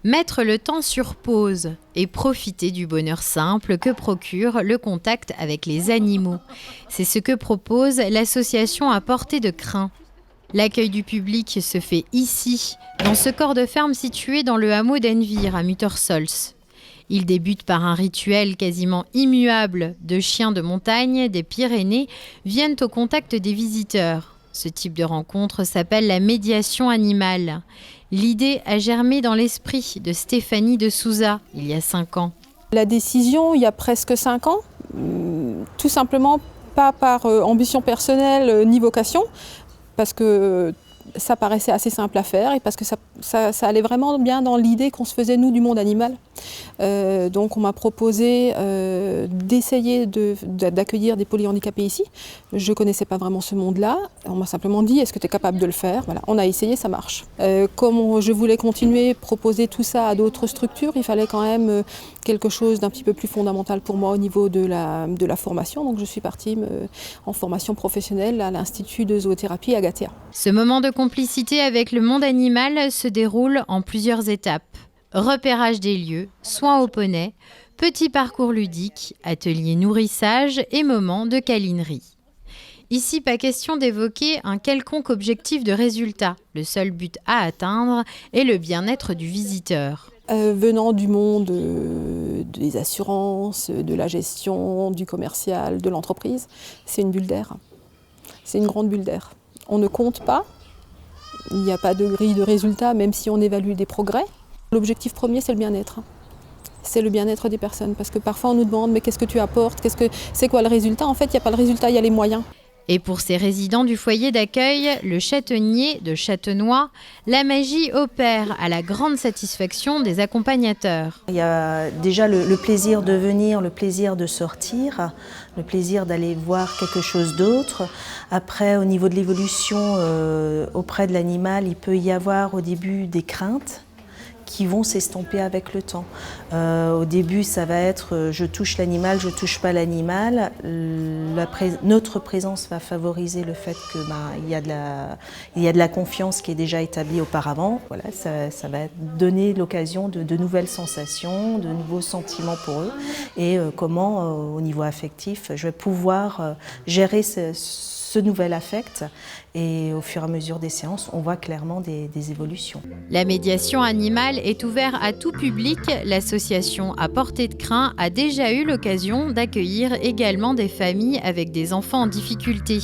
Mettre le temps sur pause et profiter du bonheur simple que procure le contact avec les animaux. C'est ce que propose l'association À Portée de Crin. L'accueil du public se fait ici, dans ce corps de ferme situé dans le hameau d'Envire, à Muttersols. Il débute par un rituel quasiment immuable de chiens de montagne des Pyrénées viennent au contact des visiteurs. Ce type de rencontre s'appelle la médiation animale. L'idée a germé dans l'esprit de Stéphanie de Souza, il y a 5 ans. La décision, il y a presque 5 ans, tout simplement pas par ambition personnelle ni vocation, parce que ça paraissait assez simple à faire et parce que ça allait vraiment bien dans l'idée qu'on se faisait, nous, du monde animal. Donc on m'a proposé d'essayer d'accueillir des polyhandicapés ici. Je ne connaissais pas vraiment ce monde-là. On m'a simplement dit, est-ce que tu es capable de le faire? Voilà. On a essayé, ça marche. Comme je voulais continuer, proposer tout ça à d'autres structures, il fallait quand même quelque chose d'un petit peu plus fondamental pour moi au niveau de la formation. Donc je suis partie en formation professionnelle à l'Institut de zoothérapie Agathia. Ce moment de complicité avec le monde animal se déroule en plusieurs étapes. Repérage des lieux, soins au poney, petit parcours ludique, atelier nourrissage et moment de câlinerie. Ici, pas question d'évoquer un quelconque objectif de résultat. Le seul but à atteindre est le bien-être du visiteur. Venant du monde des assurances, de la gestion, du commercial, de l'entreprise, c'est une bulle d'air. C'est une grande bulle d'air. On ne compte pas, il n'y a pas de grille de résultats, même si on évalue des progrès. L'objectif premier, c'est le bien-être. C'est le bien-être des personnes, parce que parfois on nous demande mais qu'est-ce que tu apportes, c'est quoi le résultat? En fait, il n'y a pas le résultat, il y a les moyens. Et pour ces résidents du foyer d'accueil, le châtaignier de Châtenois, la magie opère à la grande satisfaction des accompagnateurs. Il y a déjà le plaisir de venir, le plaisir de sortir, le plaisir d'aller voir quelque chose d'autre. Après, au niveau de l'évolution auprès de l'animal, il peut y avoir au début des craintes qui vont s'estomper avec le temps. Au début, ça va être je touche l'animal, je touche pas l'animal. Notre présence va favoriser le fait que il y a de la confiance qui est déjà établie auparavant. Voilà, ça va donner l'occasion de nouvelles sensations, de nouveaux sentiments pour eux et comment, au niveau affectif, je vais pouvoir gérer ce nouvel affect. Et au fur et à mesure des séances, on voit clairement des évolutions. La médiation animale est ouverte à tout public. L'association À Portée de Crin a déjà eu l'occasion d'accueillir également des familles avec des enfants en difficulté.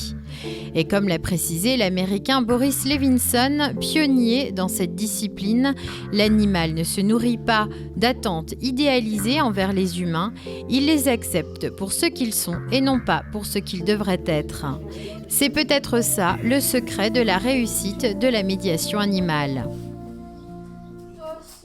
Et comme l'a précisé l'Américain Boris Levinson, pionnier dans cette discipline, l'animal ne se nourrit pas d'attentes idéalisées envers les humains, il les accepte pour ce qu'ils sont et non pas pour ce qu'ils devraient être. C'est peut-être ça le secret de la réussite de la médiation animale.